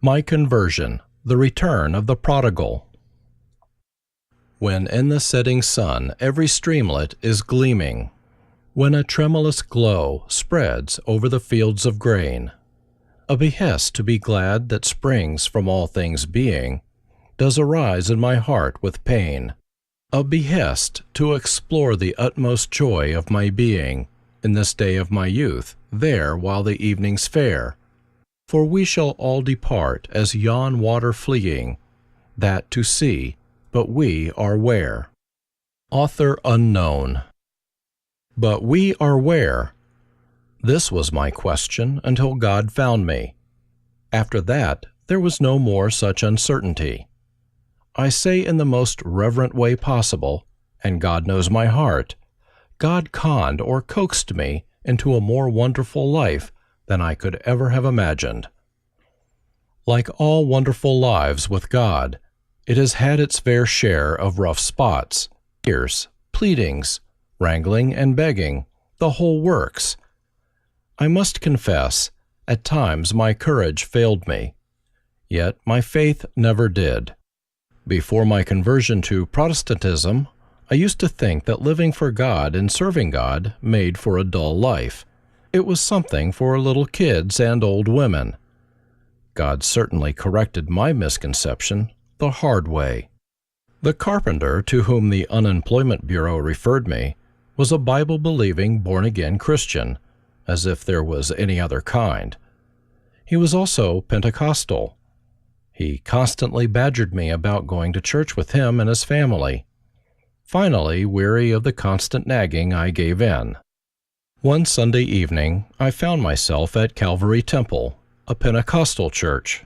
My conversion, the return of the prodigal. When in the setting sun every streamlet is gleaming, when a tremulous glow spreads over the fields of grain, a behest to be glad that springs from all things being does arise in my heart with pain, a behest to explore the utmost joy of my being in this day of my youth, there while the evening's fair. For we shall all depart as yon water fleeing, that to see, but we are where. Author unknown. But we are where? This was my question until God found me. After that, there was no more such uncertainty. I say in the most reverent way possible, and God knows my heart, God conned or coaxed me into a more wonderful life than I could ever have imagined. Like all wonderful lives with God, it has had its fair share of rough spots, tears, pleadings, wrangling and begging, the whole works. I must confess, at times my courage failed me, yet my faith never did. Before my conversion to Protestantism, I used to think that living for God and serving God made for a dull life. It was something for little kids and old women. God certainly corrected my misconception the hard way. The carpenter to whom the Unemployment Bureau referred me was a Bible-believing, born-again Christian, as if there was any other kind. He was also Pentecostal. He constantly badgered me about going to church with him and his family. Finally, weary of the constant nagging, I gave in. One Sunday evening, I found myself at Calvary Temple, a Pentecostal church.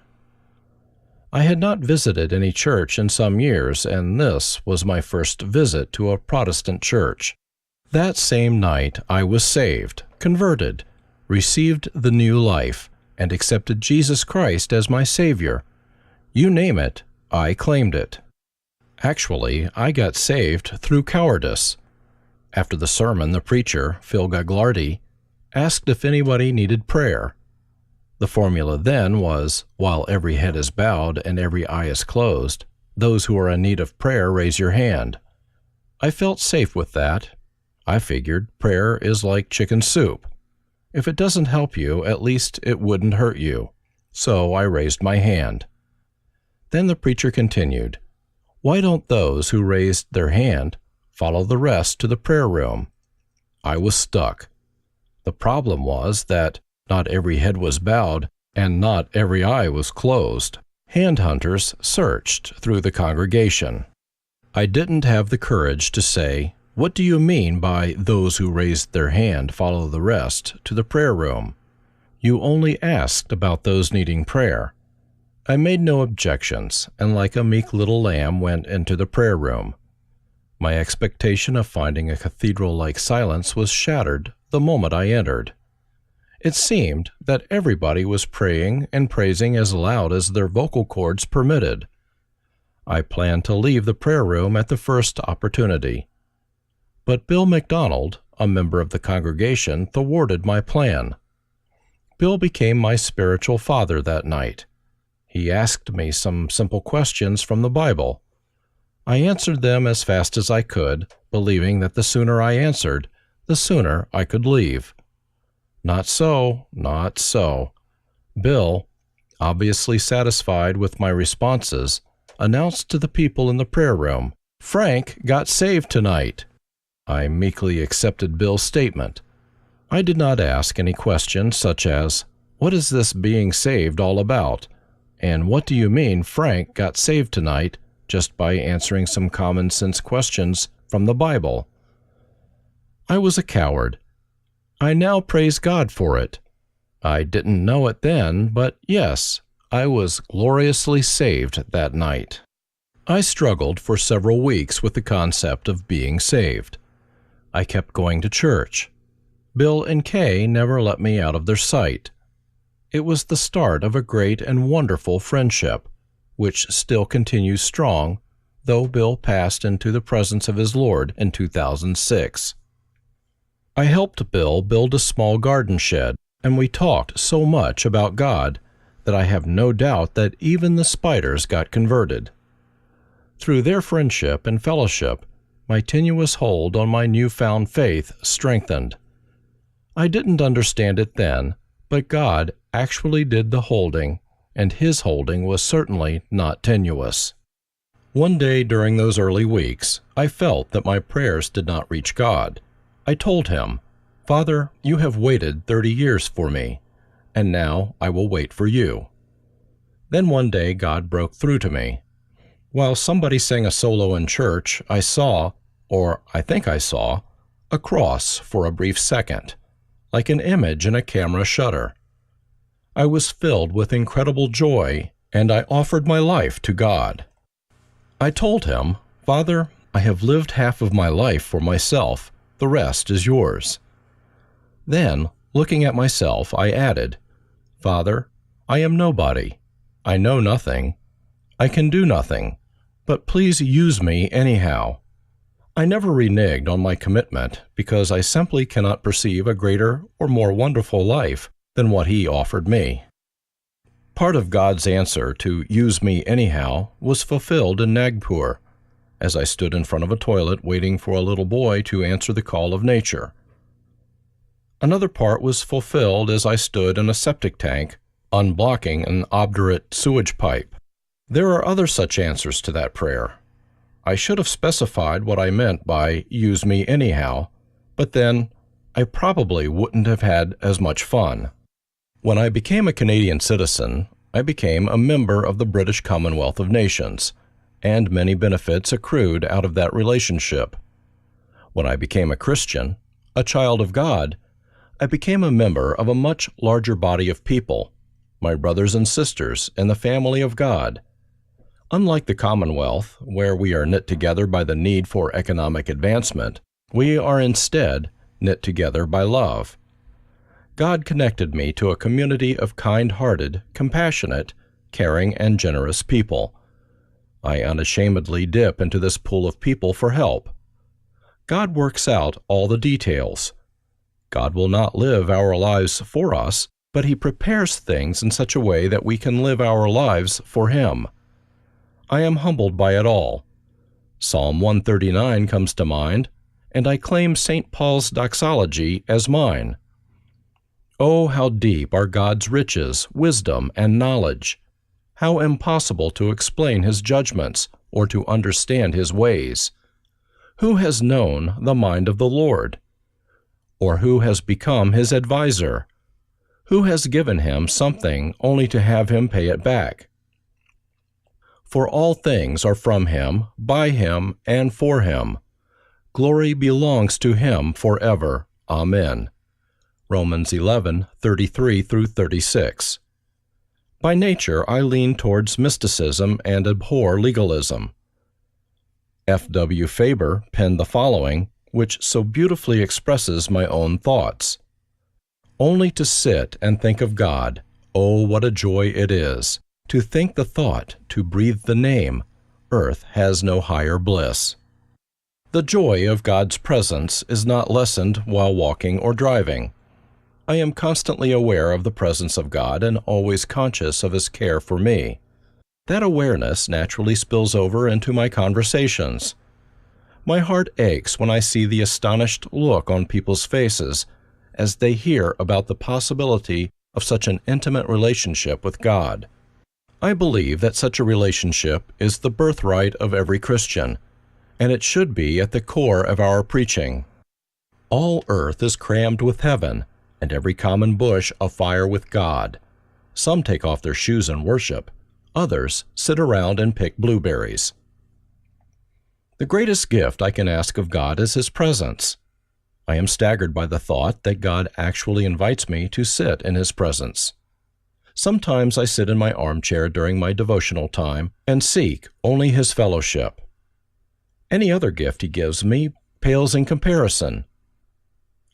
I had not visited any church in some years, and this was my first visit to a Protestant church. That same night I was saved, converted, received the new life, and accepted Jesus Christ as my Savior. You name it, I claimed it. Actually, I got saved through cowardice. After the sermon, the preacher, Phil Gagliardi, asked if anybody needed prayer. The formula then was, while every head is bowed and every eye is closed, those who are in need of prayer raise your hand. I felt safe with that. I figured prayer is like chicken soup. If it doesn't help you, at least it wouldn't hurt you. So I raised my hand. Then the preacher continued, "Why don't those who raised their hand follow the rest to the prayer room?" I was stuck. The problem was that not every head was bowed and not every eye was closed. Hand hunters searched through the congregation. I didn't have the courage to say, "What do you mean by those who raised their hand follow the rest to the prayer room? You only asked about those needing prayer." I made no objections, and like a meek little lamb went into the prayer room. My expectation of finding a cathedral-like silence was shattered the moment I entered. It seemed that everybody was praying and praising as loud as their vocal cords permitted. I planned to leave the prayer room at the first opportunity. But Bill McDonald, a member of the congregation, thwarted my plan. Bill became my spiritual father that night. He asked me some simple questions from the Bible. I answered them as fast as I could, believing that the sooner I answered, the sooner I could leave. Not so, not so. Bill, obviously satisfied with my responses, announced to the people in the prayer room, "Frank got saved tonight." I meekly accepted Bill's statement. I did not ask any questions such as, "What is this being saved all about?" And "What do you mean Frank got saved tonight?" just by answering some common sense questions from the Bible. I was a coward. I now praise God for it. I didn't know it then, but yes, I was gloriously saved that night. I struggled for several weeks with the concept of being saved. I kept going to church. Bill and Kay never let me out of their sight. It was the start of a great and wonderful friendship, which still continues strong, though Bill passed into the presence of his Lord in 2006. I helped Bill build a small garden shed, and we talked so much about God that I have no doubt that even the spiders got converted. Through their friendship and fellowship, my tenuous hold on my newfound faith strengthened. I didn't understand it then, but God actually did the holding, and His holding was certainly not tenuous. One day during those early weeks, I felt that my prayers did not reach God. I told Him, "Father, you have waited 30 years for me, and now I will wait for you." Then one day God broke through to me. While somebody sang a solo in church, I saw, or I think I saw, a cross for a brief second, like an image in a camera shutter. I was filled with incredible joy, and I offered my life to God. I told Him, "Father, I have lived half of my life for myself, the rest is yours." Then, looking at myself, I added, "Father, I am nobody. I know nothing. I can do nothing, but please use me anyhow." I never reneged on my commitment because I simply cannot perceive a greater or more wonderful life than what He offered me. Part of God's answer to "use me anyhow" was fulfilled in Nagpur, as I stood in front of a toilet waiting for a little boy to answer the call of nature. Another part was fulfilled as I stood in a septic tank, unblocking an obdurate sewage pipe. There are other such answers to that prayer. I should have specified what I meant by "use me anyhow," but then I probably wouldn't have had as much fun. When I became a Canadian citizen, I became a member of the British Commonwealth of Nations, and many benefits accrued out of that relationship. When I became a Christian, a child of God, I became a member of a much larger body of people, my brothers and sisters in the family of God. Unlike the Commonwealth, where we are knit together by the need for economic advancement, we are instead knit together by love. God connected me to a community of kind-hearted, compassionate, caring, and generous people. I unashamedly dip into this pool of people for help. God works out all the details. God will not live our lives for us, but He prepares things in such a way that we can live our lives for Him. I am humbled by it all. Psalm 139 comes to mind, and I claim St. Paul's doxology as mine. Oh, how deep are God's riches, wisdom, and knowledge! How impossible to explain His judgments or to understand His ways! Who has known the mind of the Lord? Or who has become His advisor? Who has given Him something only to have Him pay it back? For all things are from Him, by Him, and for Him. Glory belongs to Him forever. Amen. Romans 11:33-36. By nature, I lean towards mysticism and abhor legalism. F.W. Faber penned the following, which so beautifully expresses my own thoughts. "Only to sit and think of God, oh, what a joy it is! To think the thought, to breathe the name, earth has no higher bliss." The joy of God's presence is not lessened while walking or driving. I am constantly aware of the presence of God and always conscious of His care for me. That awareness naturally spills over into my conversations. My heart aches when I see the astonished look on people's faces as they hear about the possibility of such an intimate relationship with God. I believe that such a relationship is the birthright of every Christian, and it should be at the core of our preaching. All earth is crammed with heaven, and every common bush afire with God. Some take off their shoes and worship. Others sit around and pick blueberries. The greatest gift I can ask of God is His presence. I am staggered by the thought that God actually invites me to sit in His presence. Sometimes I sit in my armchair during my devotional time and seek only His fellowship. Any other gift He gives me pales in comparison.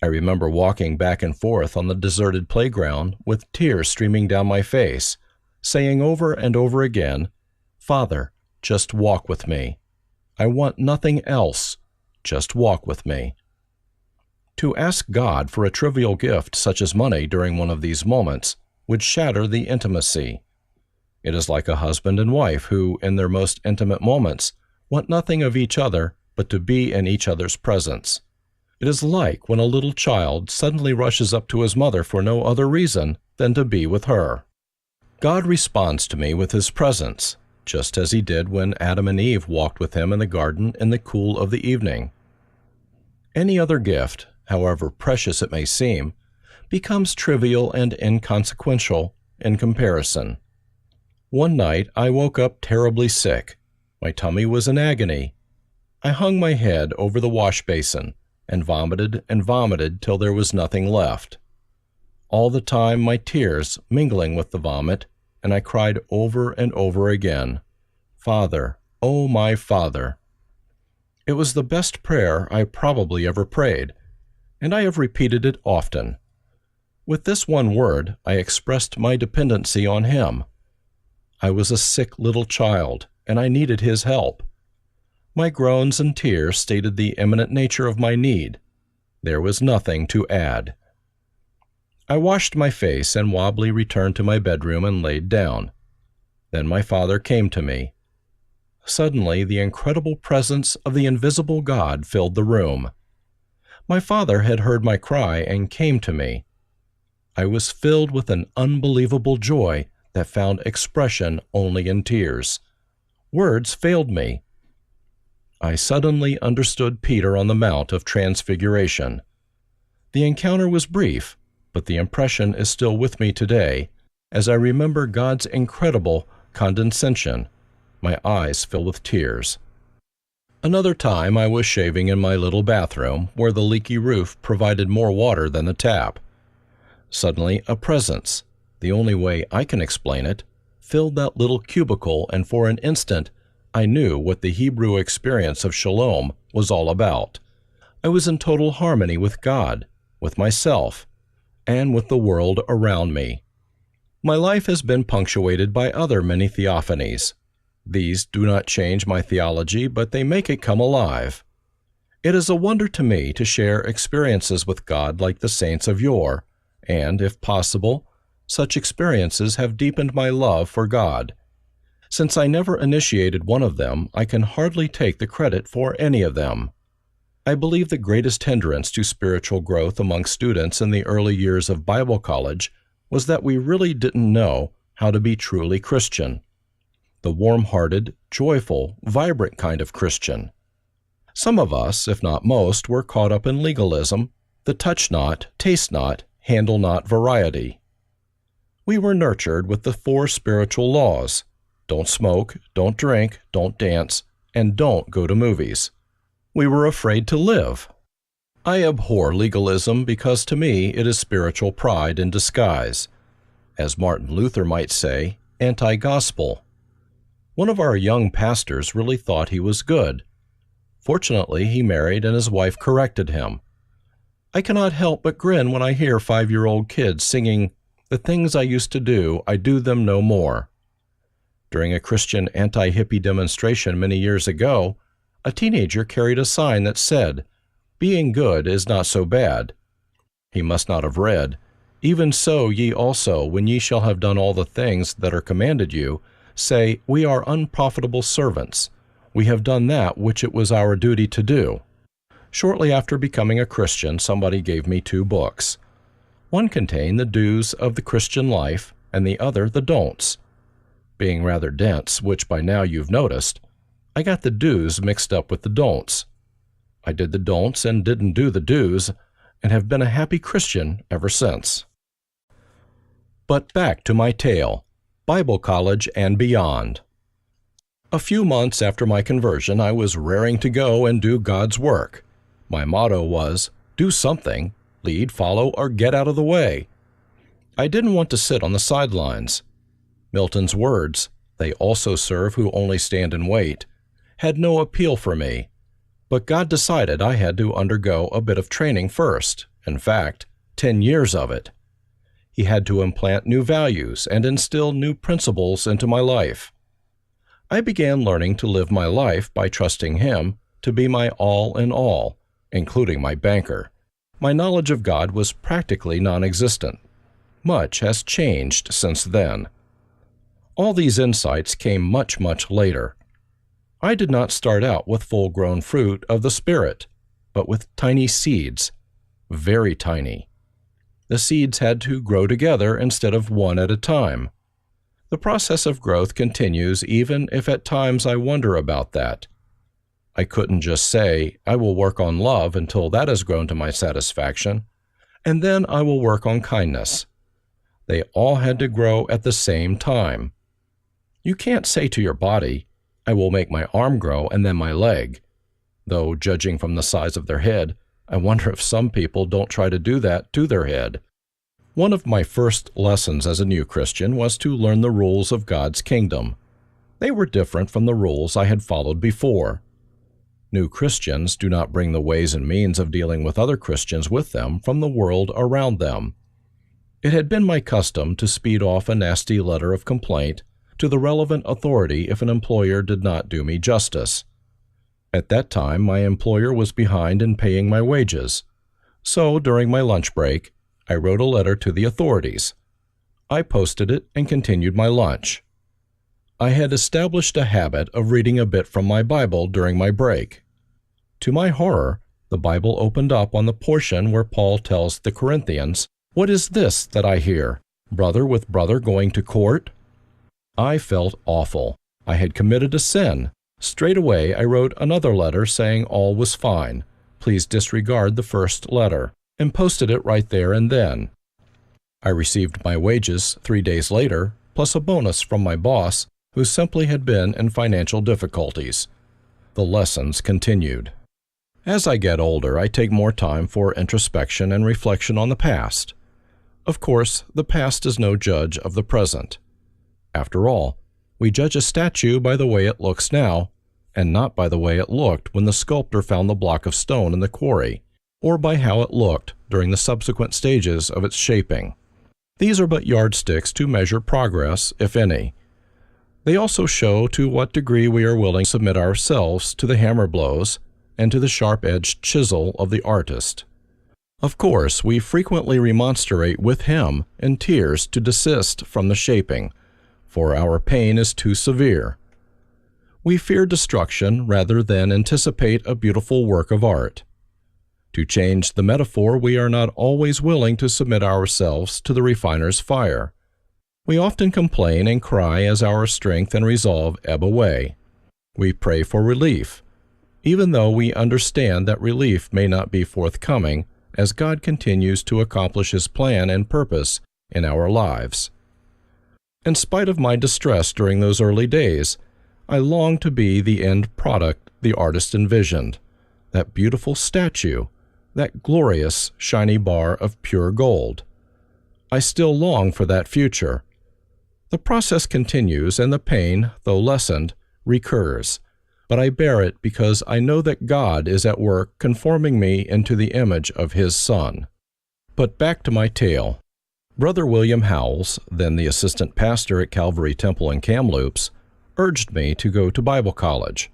I remember walking back and forth on the deserted playground with tears streaming down my face, saying over and over again, "Father, just walk with me. I want nothing else. Just walk with me." To ask God for a trivial gift such as money during one of these moments would shatter the intimacy. It is like a husband and wife who, in their most intimate moments, want nothing of each other but to be in each other's presence. It is like when a little child suddenly rushes up to his mother for no other reason than to be with her. God responds to me with His presence, just as He did when Adam and Eve walked with Him in the garden in the cool of the evening. Any other gift, however precious it may seem, becomes trivial and inconsequential in comparison. One night I woke up terribly sick. My tummy was in agony. I hung my head over the wash basin and vomited till there was nothing left. All the time my tears mingling with the vomit, and I cried over and over again, "Father, oh my Father." It was the best prayer I probably ever prayed, and I have repeated it often. With this one word I expressed my dependency on Him. I was a sick little child, and I needed His help. My groans and tears stated the imminent nature of my need. There was nothing to add. I washed my face and wobbly returned to my bedroom and laid down. Then my father came to me. Suddenly, the incredible presence of the invisible God filled the room. My father had heard my cry and came to me. I was filled with an unbelievable joy that found expression only in tears. Words failed me. I suddenly understood Peter on the Mount of Transfiguration. The encounter was brief, but the impression is still with me today as I remember God's incredible condescension. My eyes fill with tears. Another time I was shaving in my little bathroom where the leaky roof provided more water than the tap. Suddenly a presence, the only way I can explain it, filled that little cubicle, and for an instant I knew what the Hebrew experience of shalom was all about. I was in total harmony with God, with myself, and with the world around me. My life has been punctuated by other many theophanies. These do not change my theology, but they make it come alive. It is a wonder to me to share experiences with God like the saints of yore, and, if possible, such experiences have deepened my love for God. Since I never initiated one of them, I can hardly take the credit for any of them. I believe the greatest hindrance to spiritual growth among students in the early years of Bible college was that we really didn't know how to be truly Christian. The warm-hearted, joyful, vibrant kind of Christian. Some of us, if not most, were caught up in legalism, the touch not, taste not, handle not variety. We were nurtured with the 4 spiritual laws: don't smoke, don't drink, don't dance, and don't go to movies. We were afraid to live. I abhor legalism because to me it is spiritual pride in disguise. As Martin Luther might say, anti-gospel. One of our young pastors really thought he was good. Fortunately, he married and his wife corrected him. I cannot help but grin when I hear 5-year-old kids singing, "The things I used to do, I do them no more." During a Christian anti-hippie demonstration many years ago, a teenager carried a sign that said, "Being good is not so bad." He must not have read, "Even so ye also, when ye shall have done all the things that are commanded you, say, We are unprofitable servants. We have done that which it was our duty to do." Shortly after becoming a Christian, somebody gave me 2 books. One contained the do's of the Christian life, and the other the don'ts. Being rather dense, which by now you've noticed, I got the do's mixed up with the don'ts. I did the don'ts and didn't do the do's, and have been a happy Christian ever since. But back to my tale, Bible college and beyond. A few months after my conversion, I was raring to go and do God's work. My motto was, do something, lead, follow, or get out of the way. I didn't want to sit on the sidelines. Milton's words, "They also serve who only stand and wait," had no appeal for me. But God decided I had to undergo a bit of training first, in fact, 10 years of it. He had to implant new values and instill new principles into my life. I began learning to live my life by trusting Him to be my all in all, including my banker. My knowledge of God was practically non-existent. Much has changed since then. All these insights came much, much later. I did not start out with full-grown fruit of the Spirit, but with tiny seeds, very tiny. The seeds had to grow together instead of one at a time. The process of growth continues even if at times I wonder about that. I couldn't just say, I will work on love until that has grown to my satisfaction, and then I will work on kindness. They all had to grow at the same time. You can't say to your body, I will make my arm grow and then my leg. Though, judging from the size of their head, I wonder if some people don't try to do that to their head. One of my first lessons as a new Christian was to learn the rules of God's kingdom. They were different from the rules I had followed before. New Christians do not bring the ways and means of dealing with other Christians with them from the world around them. It had been my custom to speed off a nasty letter of complaint to the relevant authority if an employer did not do me justice. At that time, my employer was behind in paying my wages. So, during my lunch break, I wrote a letter to the authorities. I posted it and continued my lunch. I had established a habit of reading a bit from my Bible during my break. To my horror, the Bible opened up on the portion where Paul tells the Corinthians, "What is this that I hear? Brother with brother going to court?" I felt awful. I had committed a sin. Straight away, I wrote another letter saying all was fine. Please disregard the first letter, and posted it right there and then. I received my wages 3 days later, plus a bonus from my boss, who simply had been in financial difficulties. The lessons continued. As I get older, I take more time for introspection and reflection on the past. Of course, the past is no judge of the present. After all, we judge a statue by the way it looks now, and not by the way it looked when the sculptor found the block of stone in the quarry, or by how it looked during the subsequent stages of its shaping. These are but yardsticks to measure progress, if any. They also show to what degree we are willing to submit ourselves to the hammer blows and to the sharp-edged chisel of the artist. Of course, we frequently remonstrate with him in tears to desist from the shaping, for our pain is too severe. We fear destruction rather than anticipate a beautiful work of art. To change the metaphor, we are not always willing to submit ourselves to the refiner's fire. We often complain and cry as our strength and resolve ebb away. We pray for relief, even though we understand that relief may not be forthcoming as God continues to accomplish His plan and purpose in our lives. In spite of my distress during those early days, I longed to be the end product the artist envisioned, that beautiful statue, that glorious, shiny bar of pure gold. I still long for that future. The process continues, and the pain, though lessened, recurs, but I bear it because I know that God is at work conforming me into the image of His Son. But back to my tale. Brother William Howells, then the assistant pastor at Calvary Temple in Kamloops, urged me to go to Bible college.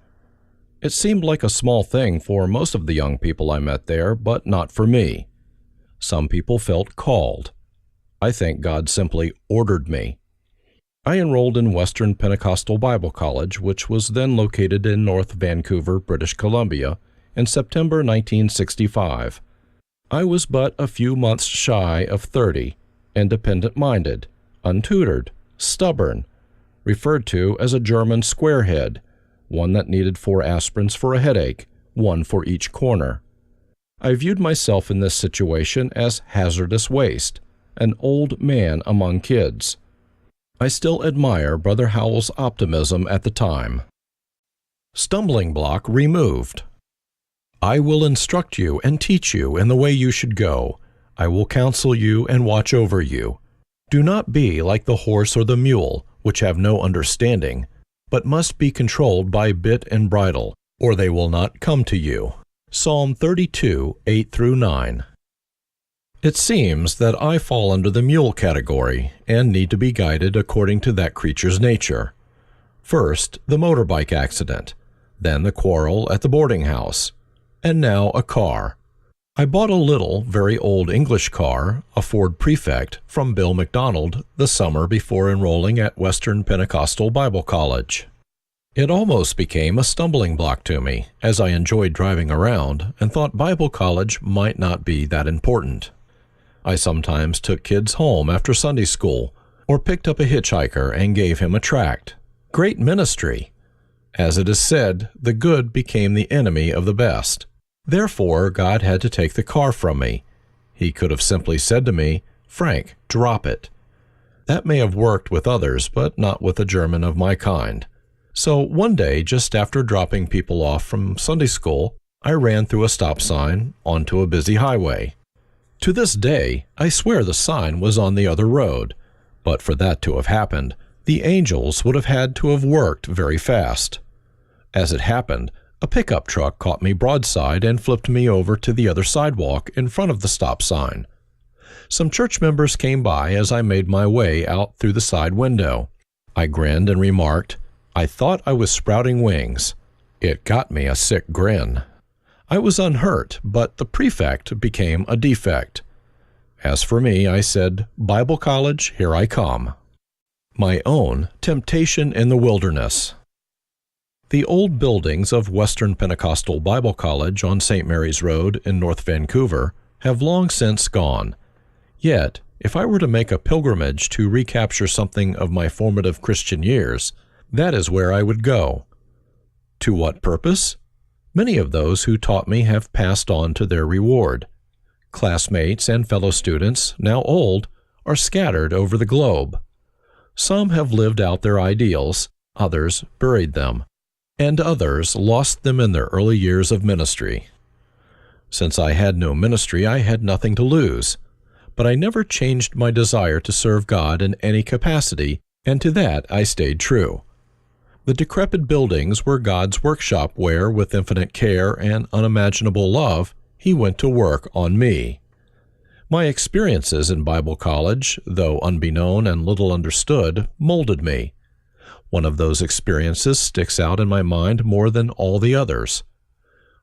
It seemed like a small thing for most of the young people I met there, but not for me. Some people felt called. I think God simply ordered me. I enrolled in Western Pentecostal Bible College, which was then located in North Vancouver, British Columbia, in September 1965. I was but a few months shy of 30, independent-minded, untutored, stubborn, referred to as a German squarehead, one that needed 4 aspirins for a headache, 1 for each corner. I viewed myself in this situation as hazardous waste, an old man among kids. I still admire Brother Howell's optimism at the time. Stumbling block removed. I will instruct you and teach you in the way you should go. I will counsel you and watch over you. Do not be like the horse or the mule, which have no understanding, but must be controlled by bit and bridle, or they will not come to you. Psalm 32, 8-9. It seems that I fall under the mule category and need to be guided according to that creature's nature. First, the motorbike accident, then the quarrel at the boarding house, and now a car. I bought a little, very old English car, a Ford Prefect, from Bill McDonald the summer before enrolling at Western Pentecostal Bible College. It almost became a stumbling block to me, as I enjoyed driving around and thought Bible college might not be that important. I sometimes took kids home after Sunday school, or picked up a hitchhiker and gave him a tract. Great ministry! As it is said, the good became the enemy of the best. Therefore, God had to take the car from me. He could have simply said to me, "Frank, drop it." That may have worked with others, but not with a German of my kind. So one day, just after dropping people off from Sunday school, I ran through a stop sign onto a busy highway. To this day, I swear the sign was on the other road, but for that to have happened, the angels would have had to have worked very fast. As it happened, a pickup truck caught me broadside and flipped me over to the other sidewalk in front of the stop sign. Some church members came by as I made my way out through the side window. I grinned and remarked, "I thought I was sprouting wings." It got me a sick grin. I was unhurt, but the prefect became a defect. As for me, I said, "Bible college, here I come." My own temptation in the wilderness. The old buildings of Western Pentecostal Bible College on St. Mary's Road in North Vancouver have long since gone. Yet, if I were to make a pilgrimage to recapture something of my formative Christian years, that is where I would go. To what purpose? Many of those who taught me have passed on to their reward. Classmates and fellow students, now old, are scattered over the globe. Some have lived out their ideals, others buried them, and others lost them in their early years of ministry. Since I had no ministry, I had nothing to lose, but I never changed my desire to serve God in any capacity, and to that I stayed true. The decrepit buildings were God's workshop where, with infinite care and unimaginable love, He went to work on me. My experiences in Bible college, though unbeknown and little understood, molded me. One of those experiences sticks out in my mind more than all the others.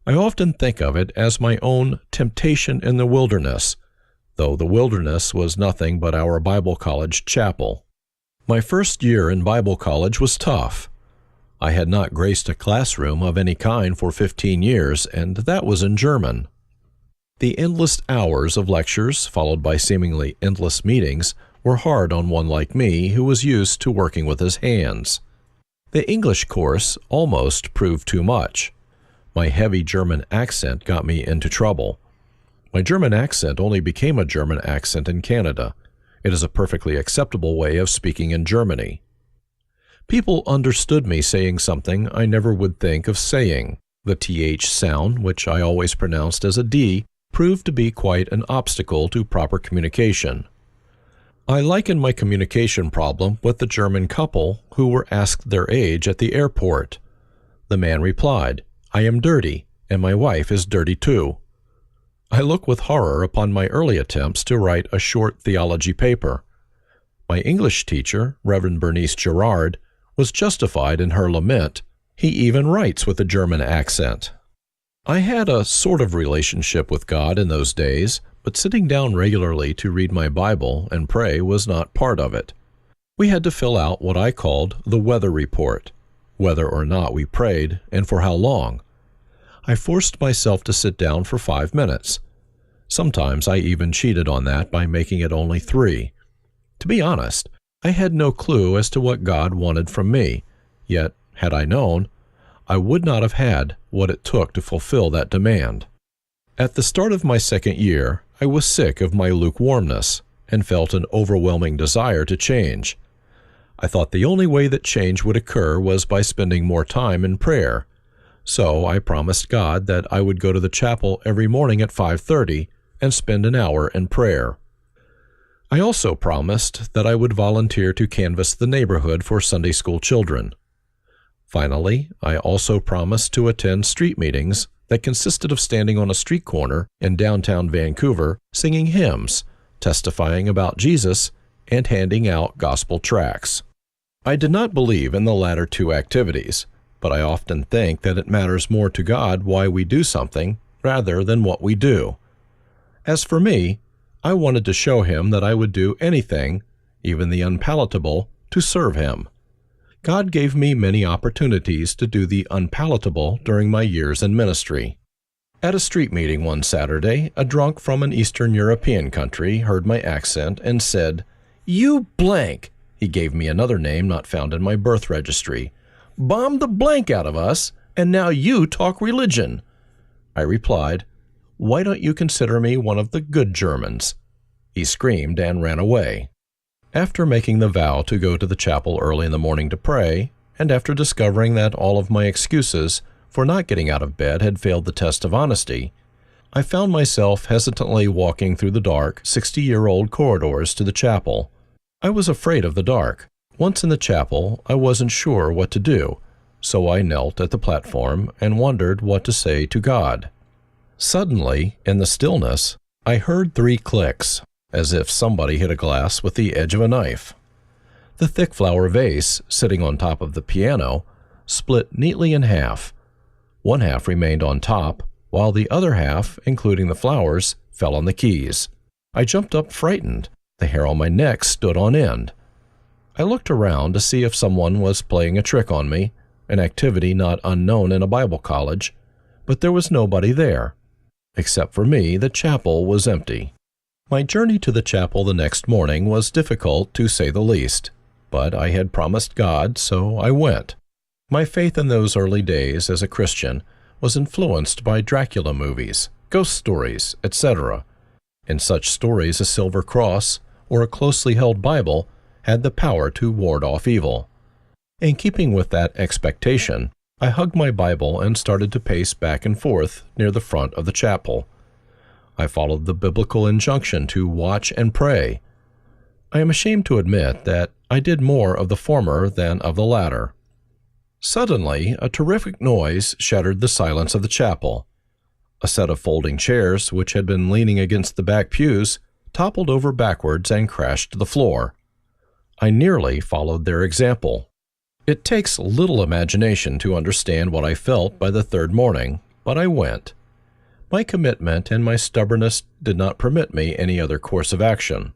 I often think of it as my own temptation in the wilderness, though the wilderness was nothing but our Bible college chapel. My first year in Bible college was tough. I had not graced a classroom of any kind for 15 years, and that was in German. The endless hours of lectures, followed by seemingly endless meetings, were hard on one like me who was used to working with his hands. The English course almost proved too much. My heavy German accent got me into trouble. My German accent only became a German accent in Canada. It is a perfectly acceptable way of speaking in Germany. People understood me saying something I never would think of saying. The TH sound, which I always pronounced as a D, proved to be quite an obstacle to proper communication. I liken my communication problem with the German couple who were asked their age at the airport. The man replied, "I am dirty, and my wife is dirty too." I look with horror upon my early attempts to write a short theology paper. My English teacher, Reverend Bernice Gerard, was justified in her lament. He even writes with a German accent. I had a sort of relationship with God in those days, but sitting down regularly to read my Bible and pray was not part of it. We had to fill out what I called the weather report, whether or not we prayed and for how long. I forced myself to sit down for 5 minutes. Sometimes I even cheated on that by making it only 3. To be honest, I had no clue as to what God wanted from me, yet, had I known, I would not have had what it took to fulfill that demand. At the start of my second year, I was sick of my lukewarmness and felt an overwhelming desire to change. I thought the only way that change would occur was by spending more time in prayer. So I promised God that I would go to the chapel every morning at 5:30 and spend an hour in prayer. I also promised that I would volunteer to canvass the neighborhood for Sunday school children. Finally, I also promised to attend street meetings that consisted of standing on a street corner in downtown Vancouver singing hymns, testifying about Jesus, and handing out gospel tracts. I did not believe in the latter 2 activities, but I often think that it matters more to God why we do something rather than what we do. As for me, I wanted to show him that I would do anything, even the unpalatable, to serve him. God gave me many opportunities to do the unpalatable during my years in ministry. At a street meeting one Saturday, a drunk from an Eastern European country heard my accent and said, "You blank," he gave me another name not found in my birth registry, "bombed the blank out of us, and now you talk religion." I replied, "Why don't you consider me one of the good Germans?" He screamed and ran away. After making the vow to go to the chapel early in the morning to pray, and after discovering that all of my excuses for not getting out of bed had failed the test of honesty, I found myself hesitantly walking through the dark, 60-year-old corridors to the chapel. I was afraid of the dark. Once in the chapel, I wasn't sure what to do, so I knelt at the platform and wondered what to say to God. Suddenly, in the stillness, I heard 3 clicks, as if somebody hit a glass with the edge of a knife. The thick flower vase, sitting on top of the piano, split neatly in half. One half remained on top, while the other half, including the flowers, fell on the keys. I jumped up frightened. The hair on my neck stood on end. I looked around to see if someone was playing a trick on me, an activity not unknown in a Bible college, but there was nobody there. Except for me, the chapel was empty. My journey to the chapel the next morning was difficult, to say the least, but I had promised God, so I went. My faith in those early days as a Christian was influenced by Dracula movies, ghost stories, etc. In such stories, a silver cross or a closely held Bible had the power to ward off evil. In keeping with that expectation, I hugged my Bible and started to pace back and forth near the front of the chapel. I followed the biblical injunction to watch and pray. I am ashamed to admit that I did more of the former than of the latter. Suddenly, a terrific noise shattered the silence of the chapel. A set of folding chairs, which had been leaning against the back pews, toppled over backwards and crashed to the floor. I nearly followed their example. It takes little imagination to understand what I felt by the third morning, but I went. My commitment and my stubbornness did not permit me any other course of action.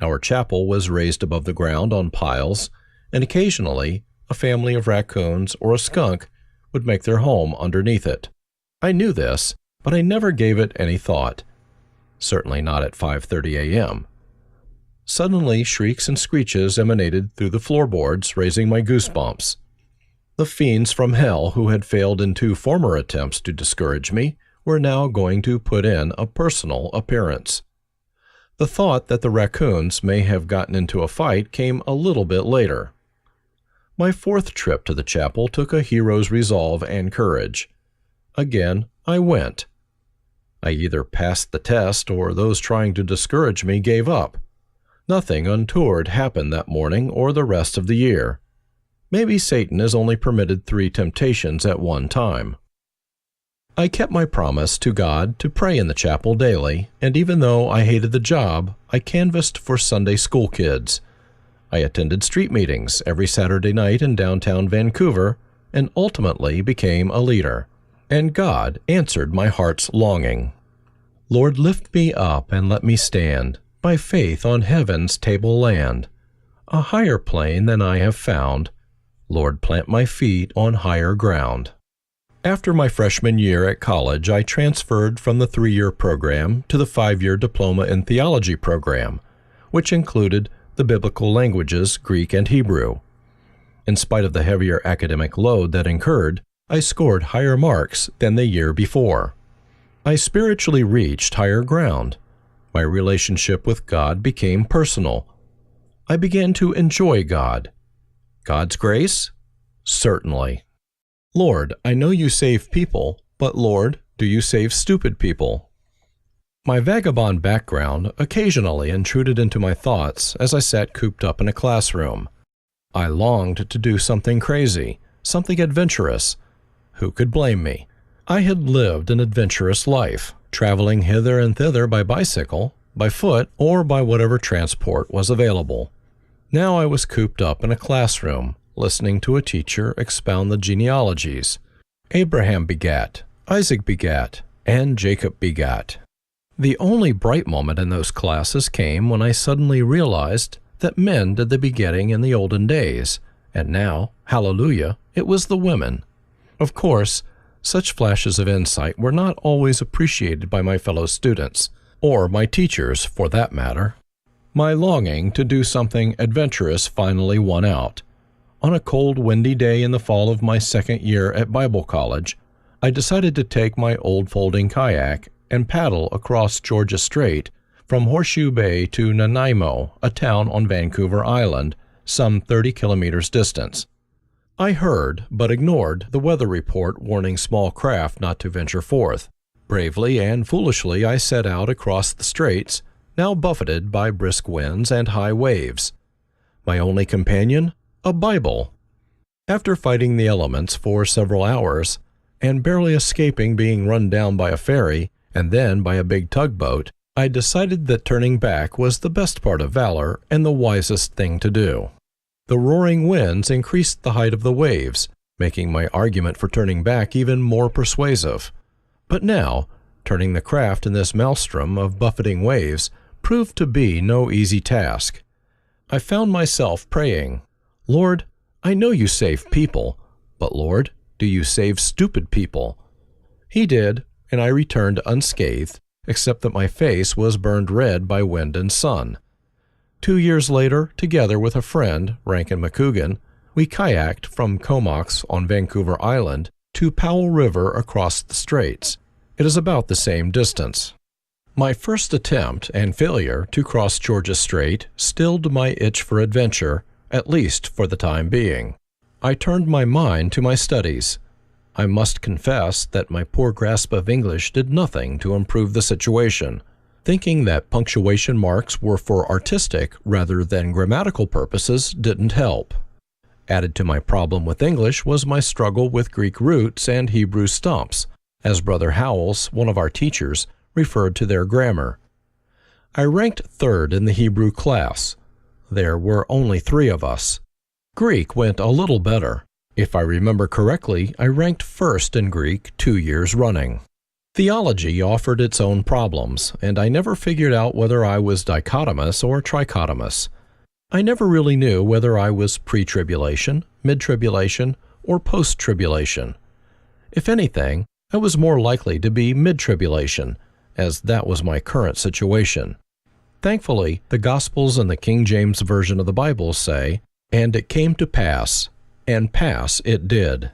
Our chapel was raised above the ground on piles, and occasionally a family of raccoons or a skunk would make their home underneath it. I knew this, but I never gave it any thought. Certainly not at 5:30 a.m. Suddenly, shrieks and screeches emanated through the floorboards, raising my goosebumps. The fiends from hell who had failed in 2 former attempts to discourage me were now going to put in a personal appearance. The thought that the raccoons may have gotten into a fight came a little bit later. My 4th trip to the chapel took a hero's resolve and courage. Again, I went. I either passed the test or those trying to discourage me gave up. Nothing untoward happened that morning or the rest of the year. Maybe Satan is only permitted 3 temptations at one time. I kept my promise to God to pray in the chapel daily, and even though I hated the job, I canvassed for Sunday school kids. I attended street meetings every Saturday night in downtown Vancouver and ultimately became a leader. And God answered my heart's longing. Lord, lift me up and let me stand by faith on heaven's tableland, a higher plane than I have found. Lord, plant my feet on higher ground. After my freshman year at college, I transferred from the 3-year program to the 5-year Diploma in Theology program, which included the biblical languages Greek and Hebrew. In spite of the heavier academic load that incurred, I scored higher marks than the year before. I spiritually reached higher ground. My relationship with God became personal. I began to enjoy God. God's grace? Certainly. Lord, I know you save people, but Lord, do you save stupid people? My vagabond background occasionally intruded into my thoughts as I sat cooped up in a classroom. I longed to do something crazy, something adventurous. Who could blame me? I had lived an adventurous life, traveling hither and thither by bicycle, by foot, or by whatever transport was available. Now I was cooped up in a classroom, listening to a teacher expound the genealogies. Abraham begat, Isaac begat, and Jacob begat. The only bright moment in those classes came when I suddenly realized that men did the begetting in the olden days, and now, hallelujah, it was the women. Of course, such flashes of insight were not always appreciated by my fellow students, or my teachers for that matter. My longing to do something adventurous finally won out. On a cold, windy day in the fall of my second year at Bible college, I decided to take my old folding kayak and paddle across Georgia Strait from Horseshoe Bay to Nanaimo, a town on Vancouver Island, some 30 kilometers distance. I heard, but ignored, the weather report warning small craft not to venture forth. Bravely and foolishly I set out across the straits, now buffeted by brisk winds and high waves. My only companion? A Bible. After fighting the elements for several hours, and barely escaping being run down by a ferry, and then by a big tugboat, I decided that turning back was the best part of valor and the wisest thing to do. The roaring winds increased the height of the waves, making my argument for turning back even more persuasive. But now, turning the craft in this maelstrom of buffeting waves proved to be no easy task. I found myself praying, "Lord, I know you save people, but Lord, do you save stupid people?" He did, and I returned unscathed, except that my face was burned red by wind and sun. 2 years later, together with a friend, Rankin McCougan, we kayaked from Comox on Vancouver Island to Powell River across the straits. It is about the same distance. My first attempt and failure to cross Georgia Strait stilled my itch for adventure, at least for the time being. I turned my mind to my studies. I must confess that my poor grasp of English did nothing to improve the situation. Thinking that punctuation marks were for artistic rather than grammatical purposes didn't help. Added to my problem with English was my struggle with Greek roots and Hebrew stumps, as Brother Howells, one of our teachers, referred to their grammar. I ranked third in the Hebrew class. There were only 3 of us. Greek went a little better. If I remember correctly, I ranked first in Greek 2 years running. Theology offered its own problems, and I never figured out whether I was dichotomous or trichotomous. I never really knew whether I was pre-tribulation, mid-tribulation, or post-tribulation. If anything, I was more likely to be mid-tribulation, as that was my current situation. Thankfully, the Gospels and the King James Version of the Bible say, "And it came to pass, and pass it did."